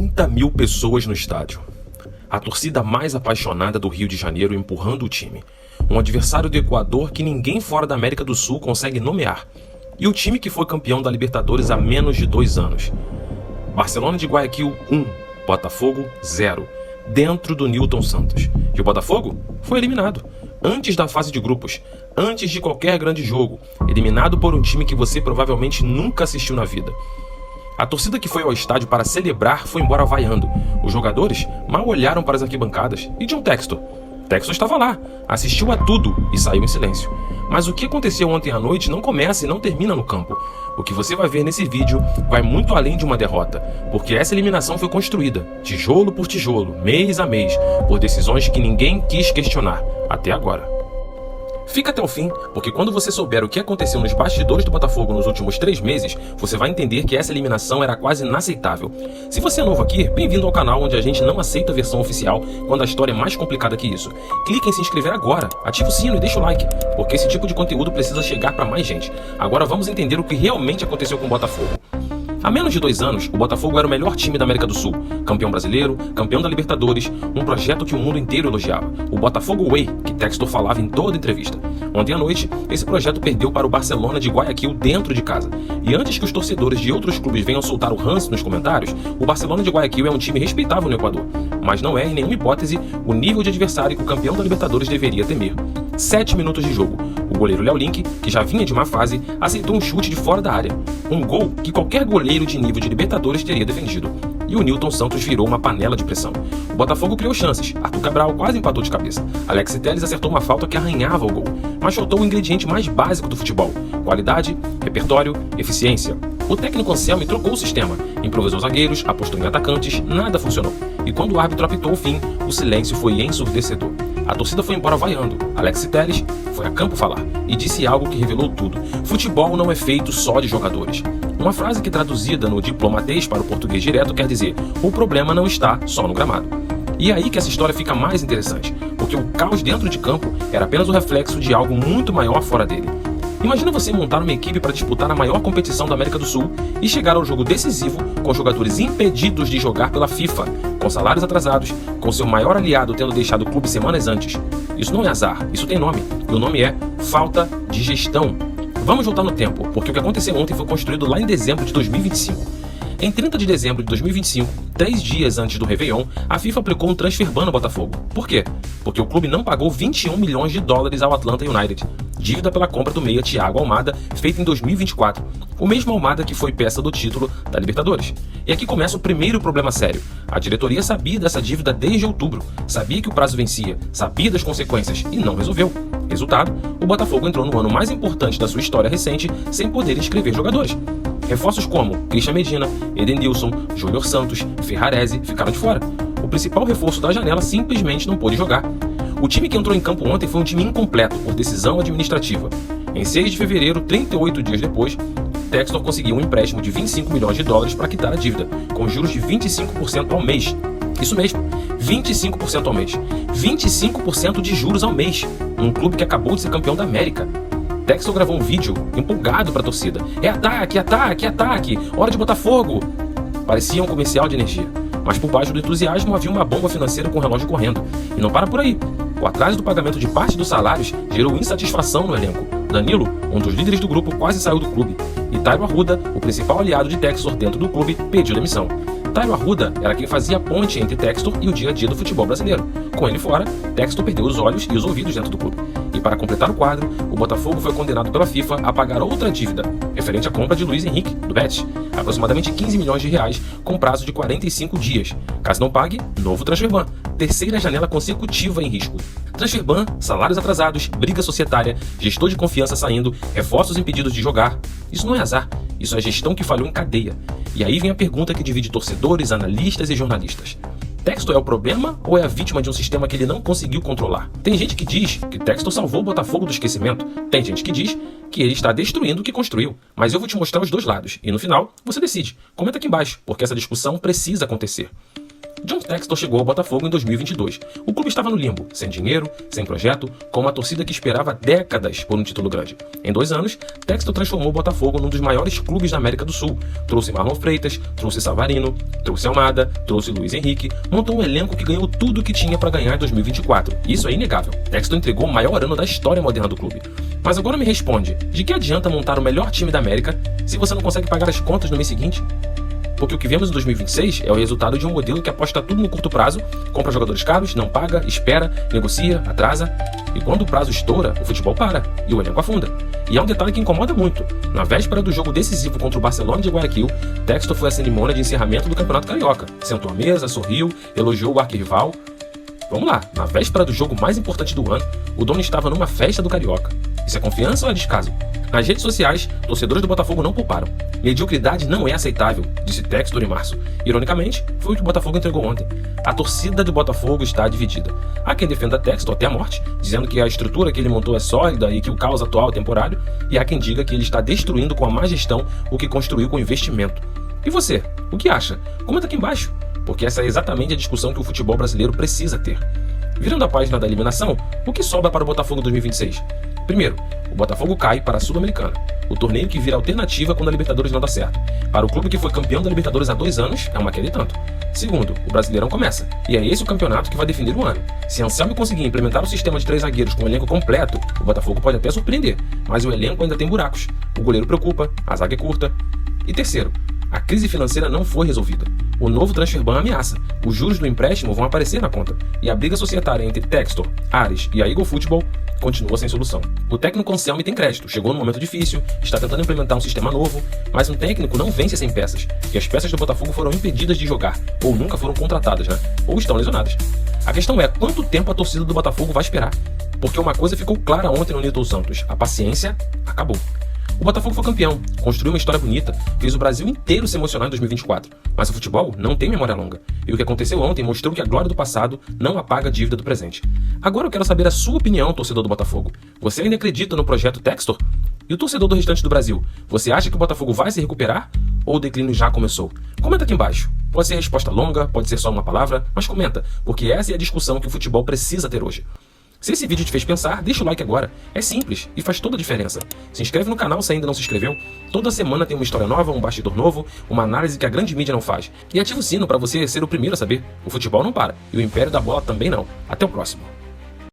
30 mil pessoas no estádio. A torcida mais apaixonada do Rio de Janeiro empurrando o time. Um adversário do Equador que ninguém fora da América do Sul consegue nomear. E o time que foi campeão da Libertadores há menos de 2 anos. Barcelona de Guayaquil 1, Botafogo 0, dentro do Newton Santos. E o Botafogo foi eliminado, antes da fase de grupos, antes de qualquer grande jogo, eliminado por um time que você provavelmente nunca assistiu na vida. A torcida que foi ao estádio para celebrar foi embora vaiando. Os jogadores mal olharam para as arquibancadas. E John Textor? Textor estava lá, assistiu a tudo e saiu em silêncio. Mas o que aconteceu ontem à noite não começa e não termina no campo. O que você vai ver nesse vídeo vai muito além de uma derrota, porque essa eliminação foi construída, tijolo por tijolo, mês a mês, por decisões que ninguém quis questionar, até agora. Fica até o fim, porque quando você souber o que aconteceu nos bastidores do Botafogo nos últimos 3 meses, você vai entender que essa eliminação era quase inaceitável. Se você é novo aqui, bem-vindo ao canal onde a gente não aceita a versão oficial quando a história é mais complicada que isso. Clique em se inscrever agora, ative o sino e deixa o like, porque esse tipo de conteúdo precisa chegar para mais gente. Agora vamos entender o que realmente aconteceu com o Botafogo. Há menos de 2 anos, o Botafogo era o melhor time da América do Sul, campeão brasileiro, campeão da Libertadores, um projeto que o mundo inteiro elogiava, o Botafogo Way, que Textor falava em toda entrevista. Ontem à noite, esse projeto perdeu para o Barcelona de Guayaquil dentro de casa. E antes que os torcedores de outros clubes venham soltar o ranço nos comentários, o Barcelona de Guayaquil é um time respeitável no Equador, mas não é, em nenhuma hipótese, o nível de adversário que o campeão da Libertadores deveria temer. 7 minutos de jogo. O goleiro Léo Link, que já vinha de má fase, aceitou um chute de fora da área. Um gol que qualquer goleiro de nível de Libertadores teria defendido. E o Newton Santos virou uma panela de pressão. O Botafogo criou chances. Arthur Cabral quase empatou de cabeça. Alex Telles acertou uma falta que arranhava o gol. Mas faltou o ingrediente mais básico do futebol: qualidade, repertório, eficiência. O técnico Anselmi trocou o sistema, improvisou zagueiros, apostou em atacantes, nada funcionou. E quando o árbitro apitou o fim, o silêncio foi ensurdecedor. A torcida foi embora vaiando. Alex Telles foi a campo falar e disse algo que revelou tudo. Futebol não é feito só de jogadores. Uma frase que, traduzida no diplomatês para o português direto, quer dizer: o problema não está só no gramado. E é aí que essa história fica mais interessante, porque o caos dentro de campo era apenas o reflexo de algo muito maior fora dele. Imagina você montar uma equipe para disputar a maior competição da América do Sul e chegar ao jogo decisivo com jogadores impedidos de jogar pela FIFA, com salários atrasados, com seu maior aliado tendo deixado o clube semanas antes. Isso não é azar, isso tem nome, e o nome é falta de gestão. Vamos voltar no tempo, porque o que aconteceu ontem foi construído lá em dezembro de 2025. Em 30 de dezembro de 2025, 3 dias antes do Réveillon, a FIFA aplicou um transfer ban no Botafogo. Por quê? Porque o clube não pagou 21 milhões de dólares ao Atlanta United, dívida pela compra do meia Thiago Almada, feita em 2024, o mesmo Almada que foi peça do título da Libertadores. E aqui começa o primeiro problema sério. A diretoria sabia dessa dívida desde outubro, sabia que o prazo vencia, sabia das consequências e não resolveu. Resultado, o Botafogo entrou no ano mais importante da sua história recente sem poder inscrever jogadores. Reforços como Christian Medina, Edenilson, Júnior Santos, Ferrarese ficaram de fora. O principal reforço da janela simplesmente não pôde jogar. O time que entrou em campo ontem foi um time incompleto por decisão administrativa. Em 6 de fevereiro, 38 dias depois, Textor conseguiu um empréstimo de 25 milhões de dólares para quitar a dívida, com juros de 25% ao mês. Isso mesmo, 25% ao mês. 25% de juros ao mês. Um clube que acabou de ser campeão da América. Textor gravou um vídeo empolgado para a torcida. É ataque, ataque, ataque! Hora de Botafogo! Parecia um comercial de energia. Mas por baixo do entusiasmo havia uma bomba financeira com o relógio correndo. E não para por aí. O atraso do pagamento de parte dos salários gerou insatisfação no elenco. Danilo, um dos líderes do grupo, quase saiu do clube. E Tairo Arruda, o principal aliado de Textor dentro do clube, pediu demissão. Tairo Arruda era quem fazia a ponte entre Textor e o dia a dia do futebol brasileiro. Com ele fora, Textor perdeu os olhos e os ouvidos dentro do clube. E para completar o quadro, o Botafogo foi condenado pela FIFA a pagar outra dívida, referente à compra de Luiz Henrique, do Betis, aproximadamente 15 milhões de reais, com prazo de 45 dias. Caso não pague, novo transfer ban, terceira janela consecutiva em risco. Transfer ban, salários atrasados, briga societária, gestor de confiança saindo, reforços impedidos de jogar. Isso não é azar, isso é gestão que falhou em cadeia. E aí vem a pergunta que divide torcedores, analistas e jornalistas. Textor é o problema ou é a vítima de um sistema que ele não conseguiu controlar? Tem gente que diz que Textor salvou o Botafogo do esquecimento. Tem gente que diz que ele está destruindo o que construiu. Mas eu vou te mostrar os dois lados. E no final, você decide. Comenta aqui embaixo, porque essa discussão precisa acontecer. John Textor chegou ao Botafogo em 2022. O clube estava no limbo, sem dinheiro, sem projeto, com uma torcida que esperava décadas por um título grande. Em 2 anos, Textor transformou o Botafogo num dos maiores clubes da América do Sul. Trouxe Marlon Freitas, trouxe Savarino, trouxe Almada, trouxe Luiz Henrique, montou um elenco que ganhou tudo o que tinha para ganhar em 2024. Isso é inegável. Textor entregou o maior ano da história moderna do clube. Mas agora me responde, de que adianta montar o melhor time da América se você não consegue pagar as contas no mês seguinte? Porque o que vemos em 2026 é o resultado de um modelo que aposta tudo no curto prazo, compra jogadores caros, não paga, espera, negocia, atrasa. E quando o prazo estoura, o futebol para e o elenco afunda. E há um detalhe que incomoda muito. Na véspera do jogo decisivo contra o Barcelona de Guayaquil, Textor foi à cerimônia de encerramento do Campeonato Carioca. Sentou à mesa, sorriu, elogiou o arquirrival. Vamos lá, na véspera do jogo mais importante do ano, o dono estava numa festa do Carioca. Isso é confiança ou é descaso? Nas redes sociais, torcedores do Botafogo não pouparam. Mediocridade não é aceitável, disse Textor em março. Ironicamente, foi o que o Botafogo entregou ontem. A torcida do Botafogo está dividida. Há quem defenda Textor até a morte, dizendo que a estrutura que ele montou é sólida e que o caos atual é temporário, e há quem diga que ele está destruindo com a má gestão o que construiu com investimento. E você, o que acha? Comenta aqui embaixo, porque essa é exatamente a discussão que o futebol brasileiro precisa ter. Virando a página da eliminação, o que sobra para o Botafogo 2026? Primeiro, o Botafogo cai para a Sul-Americana, o torneio que vira alternativa quando a Libertadores não dá certo. Para o clube que foi campeão da Libertadores há 2 anos, é uma queda e tanto. Segundo, o Brasileirão começa, e é esse o campeonato que vai definir o ano. Se Anselmo conseguir implementar o sistema de 3 zagueiros com o elenco completo, o Botafogo pode até surpreender, mas o elenco ainda tem buracos. O goleiro preocupa, a zaga é curta. E terceiro, a crise financeira não foi resolvida. O novo transfer ban ameaça. Os juros do empréstimo vão aparecer na conta. E a briga societária entre Textor, Ares e a Eagle Football continua sem solução. O técnico Anselmi tem crédito, chegou num momento difícil, está tentando implementar um sistema novo, mas um técnico não vence sem peças. E as peças do Botafogo foram impedidas de jogar, ou nunca foram contratadas, ou estão lesionadas. A questão é, quanto tempo a torcida do Botafogo vai esperar? Porque uma coisa ficou clara ontem no Newton Santos, a paciência acabou. O Botafogo foi campeão, construiu uma história bonita, fez o Brasil inteiro se emocionar em 2024. Mas o futebol não tem memória longa. E o que aconteceu ontem mostrou que a glória do passado não apaga a dívida do presente. Agora eu quero saber a sua opinião, torcedor do Botafogo. Você ainda acredita no projeto Textor? E o torcedor do restante do Brasil? Você acha que o Botafogo vai se recuperar? Ou o declínio já começou? Comenta aqui embaixo. Pode ser resposta longa, pode ser só uma palavra, mas comenta, porque essa é a discussão que o futebol precisa ter hoje. Se esse vídeo te fez pensar, deixa o like agora. É simples e faz toda a diferença. Se inscreve no canal se ainda não se inscreveu. Toda semana tem uma história nova, um bastidor novo, uma análise que a grande mídia não faz. E ativa o sino para você ser o primeiro a saber. O futebol não para e o Império da Bola também não. Até o próximo.